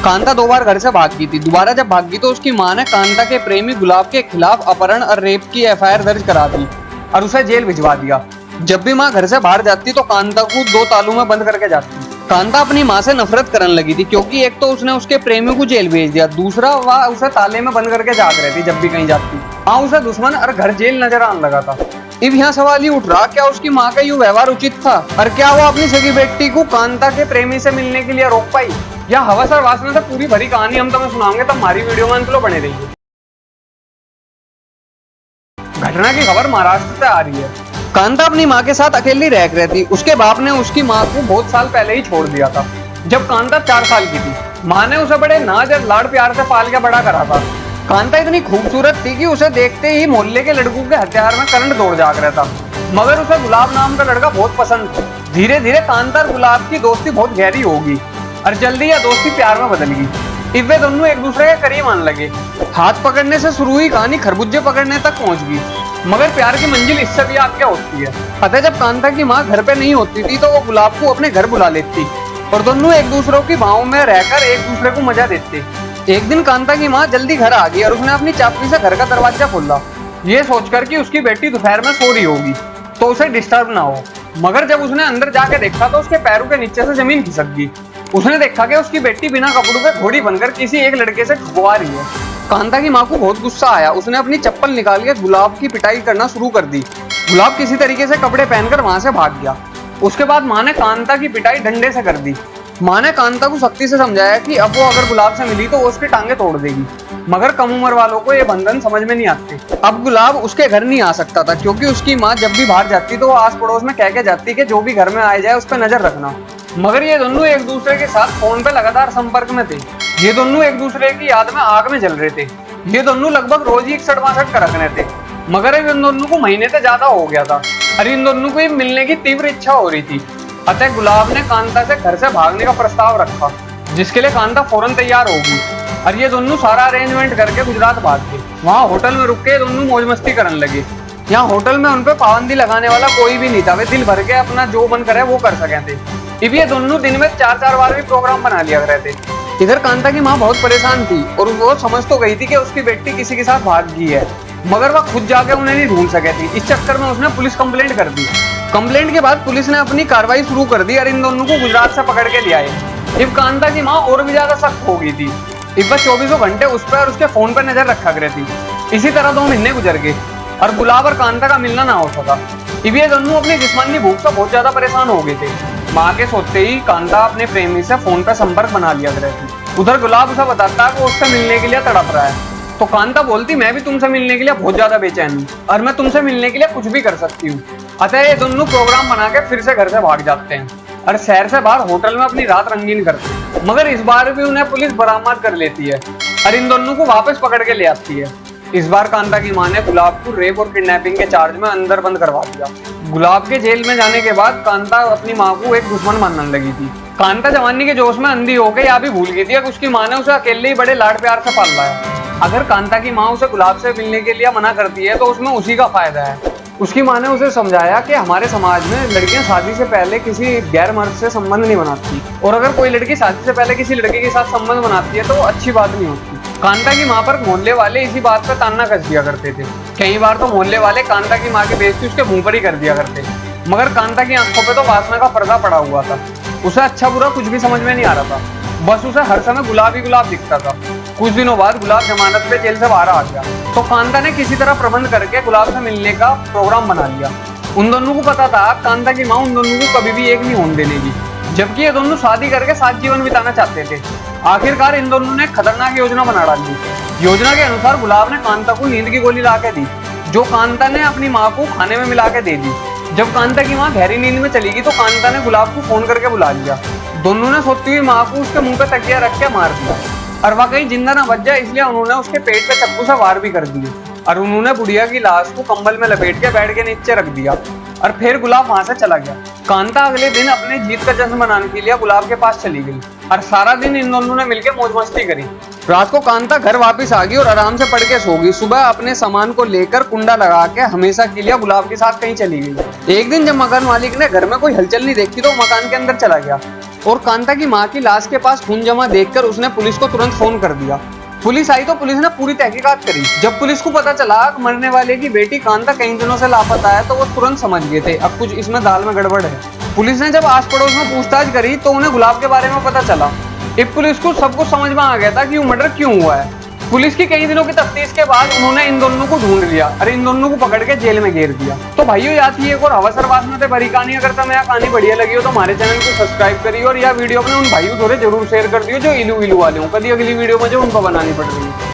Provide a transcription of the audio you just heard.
कांता 2 बार घर से भाग गई थी। दोबारा जब भाग गई तो उसकी माँ ने कांता के प्रेमी गुलाब के खिलाफ अपहरण और रेप की एफआईआर दर्ज करा दी और उसे जेल भिजवा दिया। जब भी माँ घर से बाहर जाती तो कांता को 2 तालों में बंद करके जाती। कांता अपनी माँ से नफरत करने लगी थी क्योंकि एक तो उसने उसके प्रेमी को जेल भेज दिया, दूसरा वह उसे ताले में बंद करके जाग रही थी जब भी कहीं जाती। माँ उसे दुश्मन और घर जेल नजर आने लगा था। अब यहाँ सवाल ही उठ रहा, क्या उसकी माँ का यूं व्यवहार उचित था और क्या वो अपनी सगी बेटी को कांता के प्रेमी से मिलने के लिए रोक पाई? या हवस और वासना से पूरी भरी कहानी हम तुम्हें सुनाएंगे, तब हमारी वीडियो में अंत तक बने रहिए। घटना की खबर महाराष्ट्र से आ रही है। कांता अपनी माँ के साथ अकेली रह रही थी। उसके बाप ने उसकी माँ को बहुत साल पहले ही छोड़ दिया था। जब कांता 4 साल की थी, माँ ने उसे बड़े नाज और लाड़ प्यार से पाल के बड़ा करा था। कांता इतनी खूबसूरत थी कि उसे देखते ही मोहल्ले के लड़कों के हथियार में करंट दौड़ जाग रहा था। मगर उसे गुलाब नाम का लड़का बहुत पसंद था। धीरे धीरे कांता और गुलाब की दोस्ती बहुत गहरी होगी और जल्दी यह दोस्ती प्यार में बदल गई। वे दोनों एक दूसरे के करीब आने लगे। हाथ पकड़ने से शुरू हुई कहानी खरबूजे पकड़ने तक पहुंच गई। मगर प्यार की मंजिल इससे भी आगे होती है। अतः जब कांता की माँ घर पे नहीं होती थी तो वो गुलाब को अपने घर बुला लेती और दोनों एक दूसरे की बाहों में रहकर एक दूसरे को मजा देते। एक दिन कांता की माँ जल्दी घर आ गई और उसने अपनी चाबी से घर का दरवाजा खोला, ये सोचकर कि उसकी बेटी दोपहर में सो रही होगी तो उसे डिस्टर्ब ना हो। मगर जब उसने अंदर जाके देखा तो उसके पैरों के नीचे से जमीन खिसक गई। उसने देखा कि उसकी बेटी बिना कपड़ों के घोड़ी बनकर किसी एक लड़के से ठुकवा रही है। कांता की माँ को बहुत गुस्सा आया। उसने अपनी चप्पल निकाल के गुलाब की पिटाई करना शुरू कर दी। गुलाब किसी तरीके से कपड़े पहनकर वहां से भाग गया। उसके बाद माँ ने कांता की पिटाई डंडे से कर दी। माँ ने कांता को सख्ती से समझाया कि अब वो अगर गुलाब से मिली तो वो उसकी टांगे तोड़ देगी। मगर कम उम्र वालों को ये बंधन समझ में नहीं आते। अब गुलाब उसके घर नहीं आ सकता था क्योंकि उसकी माँ जब भी बाहर जाती तो वो आस पड़ोस में कह के जाती कि जो भी घर में आ जाए उस पर नजर रखना। मगर ये दोनों एक दूसरे के साथ फोन पे लगातार संपर्क में थे। ये दोनों एक दूसरे की याद में आग में जल रहे थे। ये दोनों लगभग रोज ही 61-62 कर रखने थे। मगर इन दोनों को महीने से ज्यादा हो गया था और इन दोनों को मिलने की तीव्र इच्छा हो रही थी। अतः गुलाब ने कांता से घर से भागने का प्रस्ताव रखा, जिसके लिए कांता फौरन तैयार होगी और ये दोनों सारा अरेंजमेंट करके गुजरात भाग गए। वहाँ होटल में रुक के दोनों मौज मस्ती करने लगे। यहाँ होटल में उन पे पाबंदी लगाने वाला कोई भी नहीं था। वे दिल भर के अपना जो मन करे वो कर सके थे। अब ये दोनों दिन में 4-4 बार भी प्रोग्राम बना लिया करते थे। इधर कांता की माँ बहुत परेशान थी और वो समझ तो गई थी कि उसकी बेटी किसी के साथ भाग गई है, मगर वह खुद जाके उन्हें नहीं ढूंढ सके थी। इस चक्कर में उसने पुलिस कंप्लेंट कर दी। कंप्लेंट के बाद पुलिस ने अपनी कार्रवाई शुरू कर दी और इन दोनों को गुजरात से पकड़ के ले आए। अब कांता की माँ और भी ज्यादा सख्त हो गई थी। अब वह 24 घंटे उस पर और उसके फोन पर नजर रखा करती थी। इसी तरह 2 महीने गुजर गए और गुलाब और कांता का मिलना ना हो सका। अब ये दोनों अपनी जिस्मानी भूख से बहुत ज्यादा परेशान हो गए थे। माँ के सोते ही कांता अपने प्रेमी से फोन पर संपर्क बना लिया करती थी। उधर गुलाब उसे बताता कि वो उससे मिलने के लिए तड़प रहा है तो कांता बोलती, मैं भी तुमसे मिलने के लिए बहुत ज्यादा बेचैन हूँ और मैं तुमसे मिलने के लिए कुछ भी कर सकती हूँ। अतः ये दोनों प्रोग्राम बना के फिर से घर से भाग जाते हैं और शहर से बाहर होटल में अपनी रात रंगीन करते हैं। मगर इस बार भी उन्हें पुलिस बरामद कर लेती है और इन दोनों को वापस पकड़ के ले आती है। इस बार कांता की माँ ने गुलाब को रेप और किडनैपिंग के चार्ज में अंदर बंद करवा दिया। गुलाब के जेल में जाने के बाद कांता अपनी माँ को एक दुश्मन मानने लगी थी। कांता जवानी के जोश में अंधी हो गई, या भी भूल गई थी कि उसकी माँ ने उसे अकेले ही बड़े लाड प्यार से पाला है। अगर कांता की माँ उसे गुलाब से मिलने के लिए मना करती है तो उसमें उसी का फायदा है। उसकी माँ ने उसे समझाया कि हमारे समाज में लड़कियां शादी से पहले किसी गैर मर्द से संबंध नहीं बनाती और अगर कोई लड़की शादी से पहले किसी लड़के के साथ संबंध बनाती है तो वो अच्छी बात नहीं होती। कांता की माँ पर मोहल्ले वाले इसी बात पर ताना कस दिया करते थे। कई बार तो मोहल्ले वाले कांता की माँ की बेइज्जती उसके मुंह पर ही कर दिया करते। मगर कांता की आंखों पे तो वासना का पर्दा पड़ा हुआ था। उसे अच्छा बुरा कुछ भी समझ में नहीं आ रहा था, बस उसे हर समय गुलाब ही गुलाब दिखता था। कुछ दिनों बाद गुलाब जमानत पे जेल से बाहर आ गया तो कांता ने किसी तरह प्रबंध करके गुलाब से मिलने का प्रोग्राम बना लिया। उन दोनों को पता था कांता की माँ उन दोनों को कभी भी एक नहीं होने देगी, जबकि ये दोनों शादी करके साथ जीवन बिताना चाहते थे। आखिरकार इन दोनों ने खतरनाक योजना बना डाली। योजना के अनुसार गुलाब ने कांता को नींद की गोली ला के दी, जो कांता ने अपनी माँ को खाने में मिला के दे दी। जब कांता की माँ गहरी नींद में चली गई तो कांता ने गुलाब को फोन करके बुला लिया। दोनों ने सोती हुई माँ को उसके मुंह पे तकिया रख के मार दिया और वह कहीं जिंदा ना बच जाए इसलिए उन्होंने उसके पेट पे चप्पू से वार भी कर दिए और उन्होंने बुढ़िया की लाश को कंबल में लपेट के बेड के नीचे रख दिया और फिर गुलाब वहां से चला गया। कांता अगले दिन अपने जीत का जश्न मनाने के लिए गुलाब के पास चली गई और सारा दिन इन दोनों ने मिलकर मौज मस्ती करी। रात को कांता घर वापस आ गई और आराम से पढ़ के सो गई। सुबह अपने सामान को लेकर कुंडा लगा के हमेशा के लिए गुलाब के साथ कहीं चली गई। एक दिन जब मकान मालिक ने घर में कोई हलचल नहीं देखी तो मकान के अंदर चला गया। और कांता की मां की लाश के पास खून जमा देखकर उसने पुलिस को तुरंत फोन कर दिया। पुलिस आई तो पुलिस ने पूरी तहकीकात करी। जब पुलिस को पता चला कि मरने वाले की बेटी कांता कई दिनों से लापता है तो वो तुरंत समझ गए थे अब कुछ इसमें दाल में गड़बड़ है। पुलिस ने जब आस पड़ोस में पूछताछ करी तो उन्हें गुलाब के बारे में पता चला। अब पुलिस को सब कुछ समझ में आ गया था कि वो मर्डर क्यों हुआ है। पुलिस की कई दिनों की तफ्तीश के बाद उन्होंने इन दोनों को ढूंढ लिया और इन दोनों को पकड़ के जेल में घेर दिया। तो भाइयों याद थी एक और हवसरवास में भरी कहानी। अगर तुम्हें कहानी बढ़िया लगी हो तो हमारे चैनल को सब्सक्राइब करिए और यह वीडियो अपने उन भाइयों थोड़े जरूर शेयर कर दियो जो इलू इलू वाले हो। कभी अगली वीडियो में जो उनको बनानी पड़ रही है।